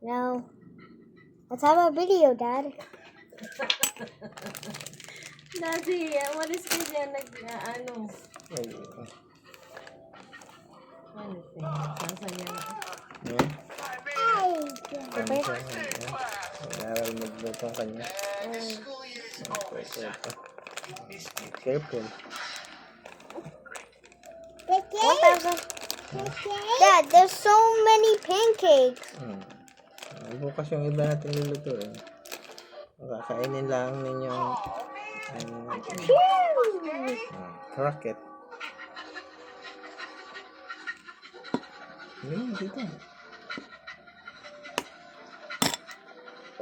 No. Let's have a video, Dad. Daddy, walis ka dyan, ano? Walis eh. Saan yan? Nag-aaral magluto ang kanya. Careful. Dad, there's so many pancakes. Bukas yung iba natin lulutuin. Kakainin lang ninyong croquet. Dito.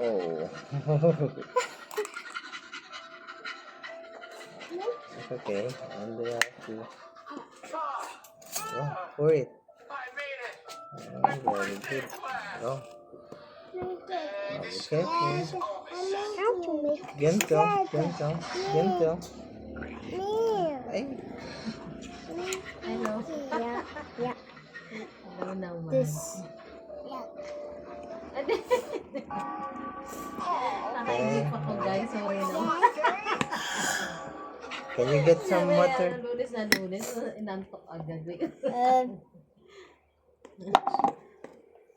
Oh. It's okay. And they have to... Oh, pour it. Very good. Oh. Okay. Ganito. Ay. Hello. Yeah. Hello naman. This. Nakaisip ako guys. Sorry na. Can you get some water? Lunes na lunes. Inantok agad.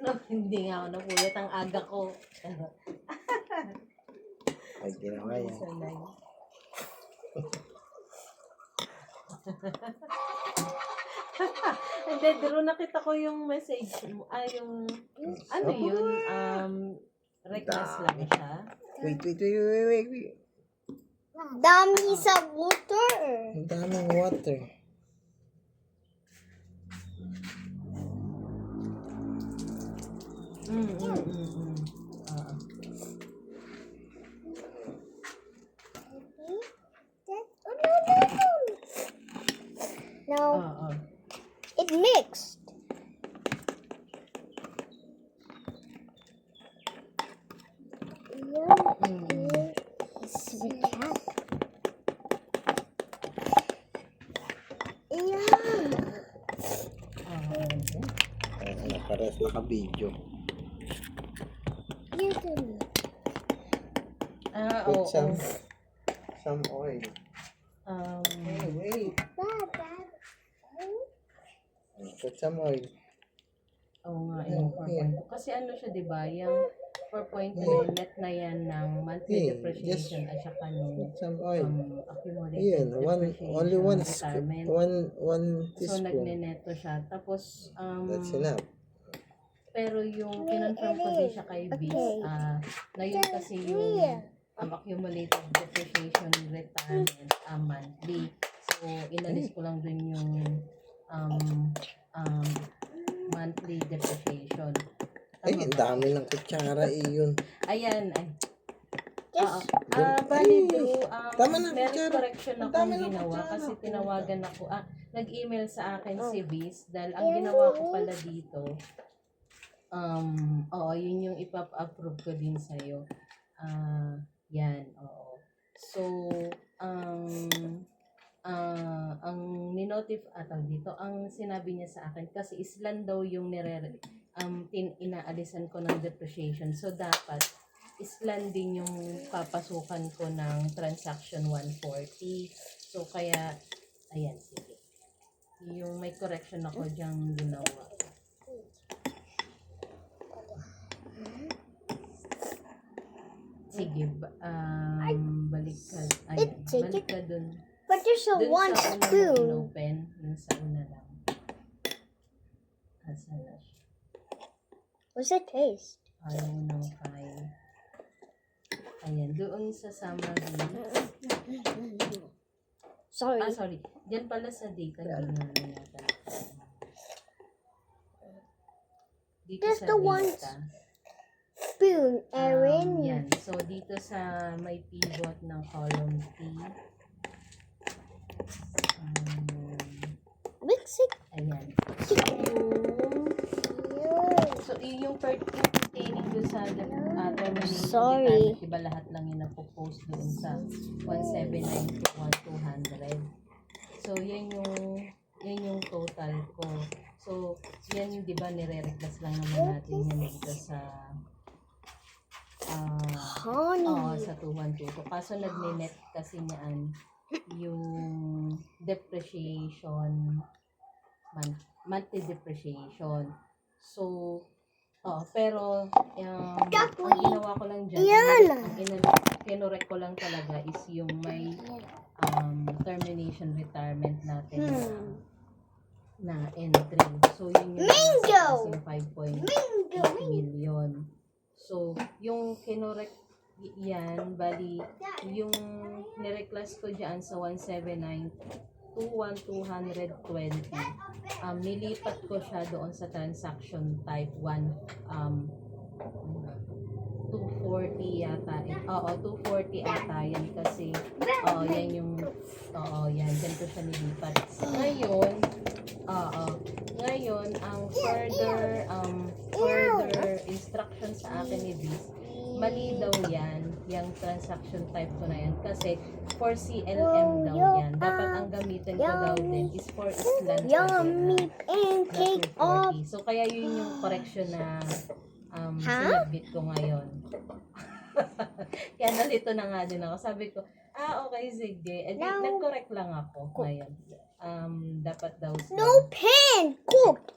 No, hindi nga ako napuyat. Ang aga ko. Ay, ginawa yan. Hindi, pero nakita ko yung message mo. Yung, ano yun? Request lang siya. Wait. Dami sa water. Ang daming water. No, it mixed. It's the cat. Pares naka-video. Put some oil. Wait. Put some oil. Oo nga, yung 4.2. Kasi ano siya, di ba? Yung 4.2 net na yan ng monthly depreciation at saka ng Some oil. accumulated depreciation Only one retirement. one So, teaspoon. nagne-neto siya. Tapos, That's enough. pero yung kinonfirm ko din siya kay Biz, na yun kasi yung accumulated depreciation retirement monthly. So, inalis ko lang dun yung monthly depreciation. Ay, ang dami ng kutsara yun. Ayan, ay. Bali bro, Tama na, meron kutsara. correction Ang akong dami ng ginawa kutsara. kasi tinawagan ako, nag-email sa akin si Biz dahil ang ginawa ko pala dito, yun yung ipap-approve ko din sa'yo. Yan, oo. So, ang dito, ang sinabi niya sa akin, kasi islan daw yung inaalisan ko ng depreciation. So, dapat, islan din yung papasukan ko ng transaction 140. So, kaya, ayan, sige. Yung may correction ako dyang ginawa. Sige, balik ka dun. But there's a Dun one sa una mo spoon. inopen, yung sa una lang. Asa na siya? What's it taste? Ayaw ng file. Ayan, doon sa summary. Sorry. Sorry. Diyan pala sa data. Hindi na natin. Dito There's sa the one data. spoon, Erin. Yan. So, dito sa may pivot ng column T. Mix it. Ayan. So, yung pertaining doon sa termination Sorry. retirement, iba lahat lang yung napopost doon sa 179 to 1200. So, yan yung total ko. So, yan, di ba, nire-request lang naman natin yan dito sa sa 212. So, kaso nagne-net kasi niyan yung depreciation, monthly depreciation. So, pero ang ginawa ko lang dyan, kinorek ko lang talaga is yung may termination retirement natin na entry. So, yun yung 5.8 million. So, yung kinorek yan, bali, yung nirequest ko dyan sa 179 to 1220, nilipat ko siya doon sa transaction type 240 yata. 240 ata yan kasi yan yung yan, dyan ko siya nilipat. Ngayon, ang further instruction sa akin ni Liz, mali daw yan, yung transaction type ko na yan, kasi for CLM daw yan. Dapat ang gamitin ko daw din is for Island Yummy pancake of. So, kaya yun yung correction na sinabit ko ngayon. Kaya nalito na nga din ako. Sabi ko, okay, sige. Nag-correct lang ako ngayon. Dapat daw. No pan cooked.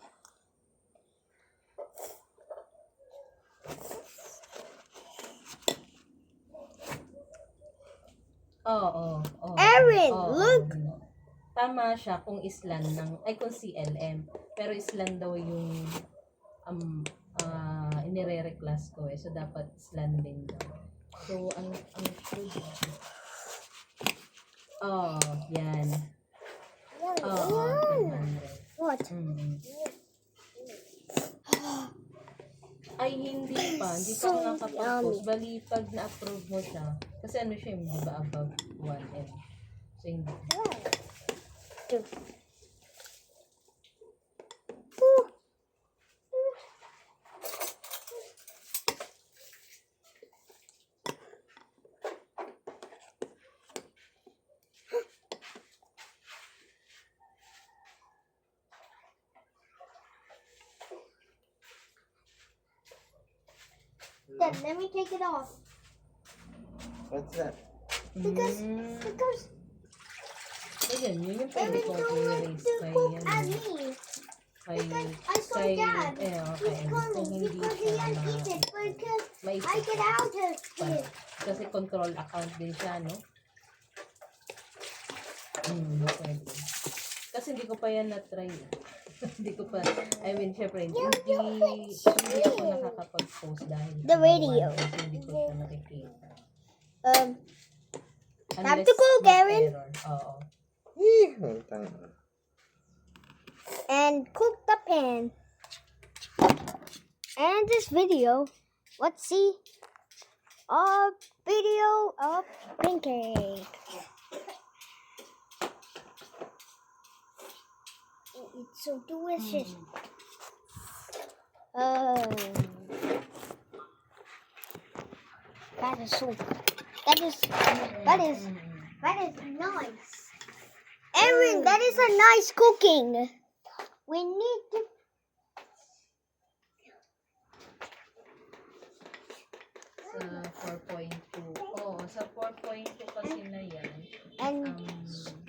Aaron, look. Tama siya kung Island kung CLM. Pero Island daw yung inire-reclass ko So, dapat Island din daw. So, ang should yan. 200. What? Ay, hindi pa So nakapag-post. Bali, pag na-approve mo siya, kasi ano siya, di ba, above 1M. So, hindi. Dad, let me take it off. What's that? Because Ayun, yun yung pwede Aaron kong don't like i-raise to kay, cook as me. kay, I saw kay, Dad. okay, Because kung hindi he siya can't eat it because maisip I get out of it. Kasi control account din siya, no? Pwede. Kasi hindi ko pa yan na-try. Hindi ko pa, syempre, hindi ako nakakapag-post dahil The radio. Kasi hindi ko siya nakikita. Have to cook, Aaron. Oo. And cook the pan. And this video, let's see a video of pancake. It's so delicious. That is so good. That is nice. Aaron, that is a nice cooking. We need to. Sa 4.2. Sa 4.2 kasi na yan. And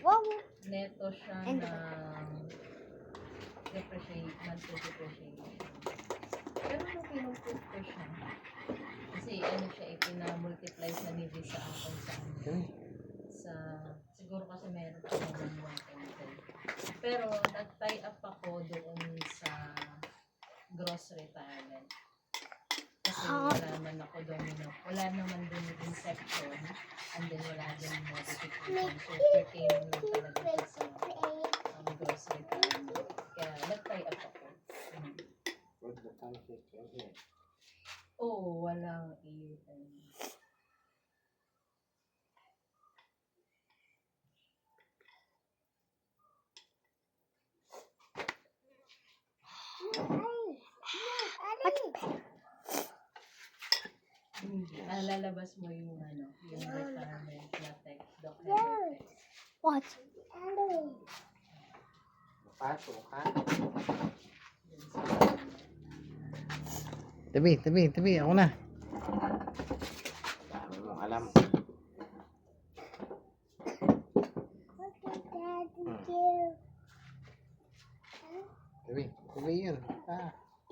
well, Neto siya And- ng monthly depreciation. Pero nung pinuput ko siya, kasi siya, ipina-multiply sa nili sa akin siguro kasi meron siya ng 110. Pero nag-tie up ako doon sa gross retirement. Kasi wala naman doon yung inception, and then wala din yung modification. So, pertaining lang talaga siya sa gross retirement. Kaya nag-tie up ako. Oo, walang lalabas mo yung yung retirement na text, document text. what? Pasukan. Tabi. Ako na. Dami mong alam. Tabi yun.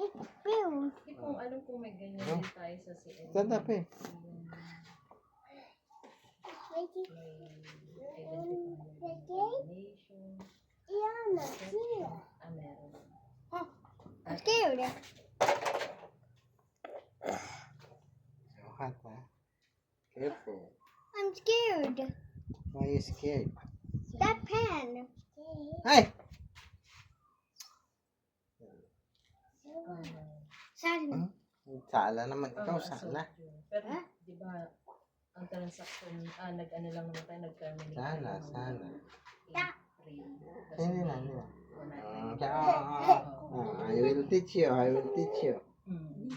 It's blue. Hindi ko alam kung may ganyan din tayo sa CN. Stand up eh. May identification. Yeah, here. Meron. I'm scared. So hot, ha? Careful. I'm scared. Why are you scared? That pen. Hey! Sadly. Sala naman ikaw, sala. Pero, di ba, ang transaction, nag-ano lang naman tayo, nag-terminate. Sana. Yeah. Hindi na. I will teach you.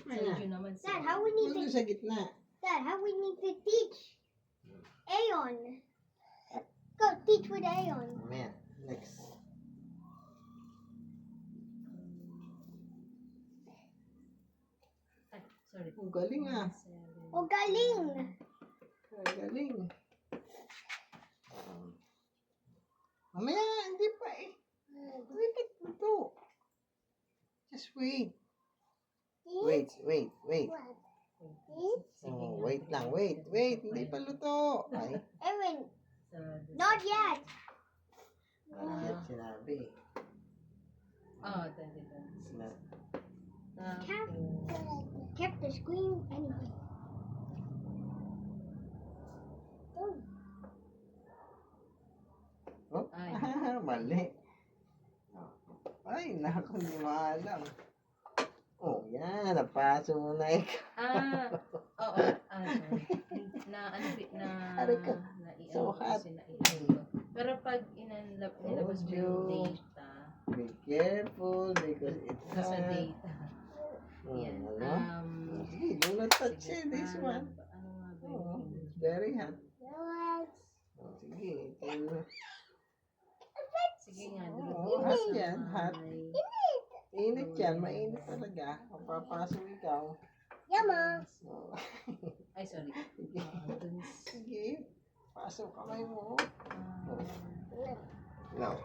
Sa yun naman Dad, how we need Doon to sa gitna. Dad, how we need to teach Aeon. Go teach with Aeon. Amen. Next. Ay, sorry. Ang galing ah. Oh, galing. Ang galing. Mamaya, hindi pa eh. Wait ito. Just wait. Wait. Oh, wait lang. Wait. Hindi pa luto. Ay, Aaron, not yet. bakit sinabi? Kept the screen anyway. Oh, Ay. mali. Ay, naku, hindi maalam. Oh, yan. Napaso mo na ikaw. Oo. Aray ka. So hot. Pero pag nilabas mo yung data, Be careful because it's sa hot. data, yan. Ano? Sige, do not touch it, this one. Ano nga ba Oh, yun? it's very hot. Oh, sige, ito. Sige nga, Oo, hot yan, hot. Init yan, mainit talaga. Mapapasok ikaw. Yama. Oh. Ay, sorry. Sige. Sige, pasok kamay mo. No.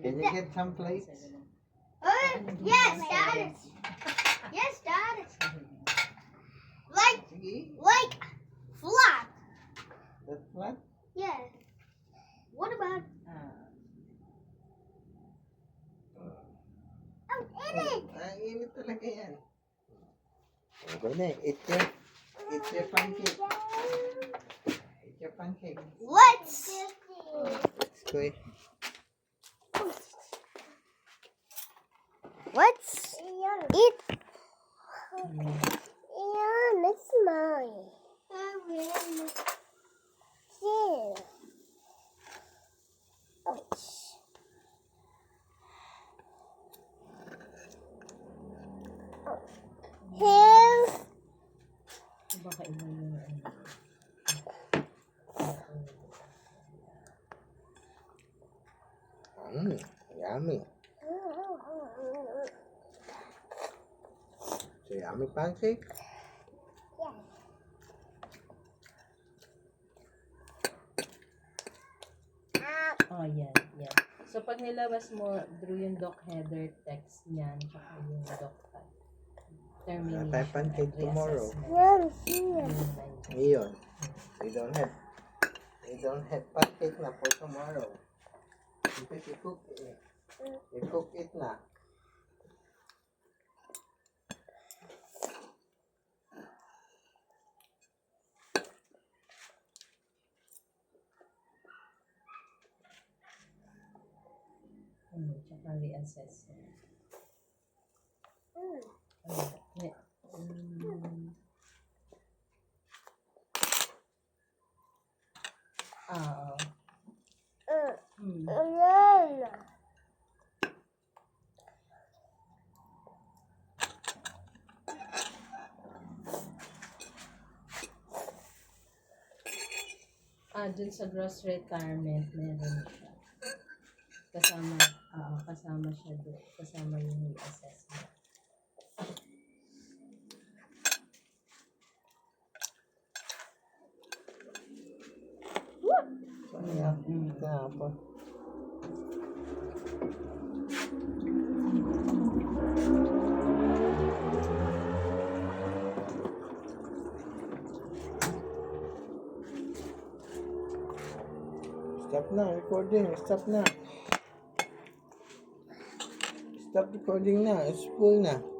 Can you get some plates? Yes, Dad. Yes, Dad. Sige, Like flat. that's what? Yeah. What about? I'm in it. Init talaga yan. Okay na, eat your pancake. Eat your pancake. Let's. Let's go. Let's eat. Yeah, that's mine. Yeah. Here. Baka iba yung Yummy. So yummy pancake. Oh, yan. So, pag nilabas mo, Drew, yung doc header text niyan, tsaka yung doc termination. Tayo pancake at tomorrow. reassessment. Yeah. Ngayon, we don't have pancake na for tomorrow. Because we cook it na. Tsaka reassessment. Oo. dun sa gross retirement, meron siya. Kasama, kasama siya doon. Kasama yung assessment. Sayang. Tapos. Stop na, recording. Stop na. Stop recording na. It's full na.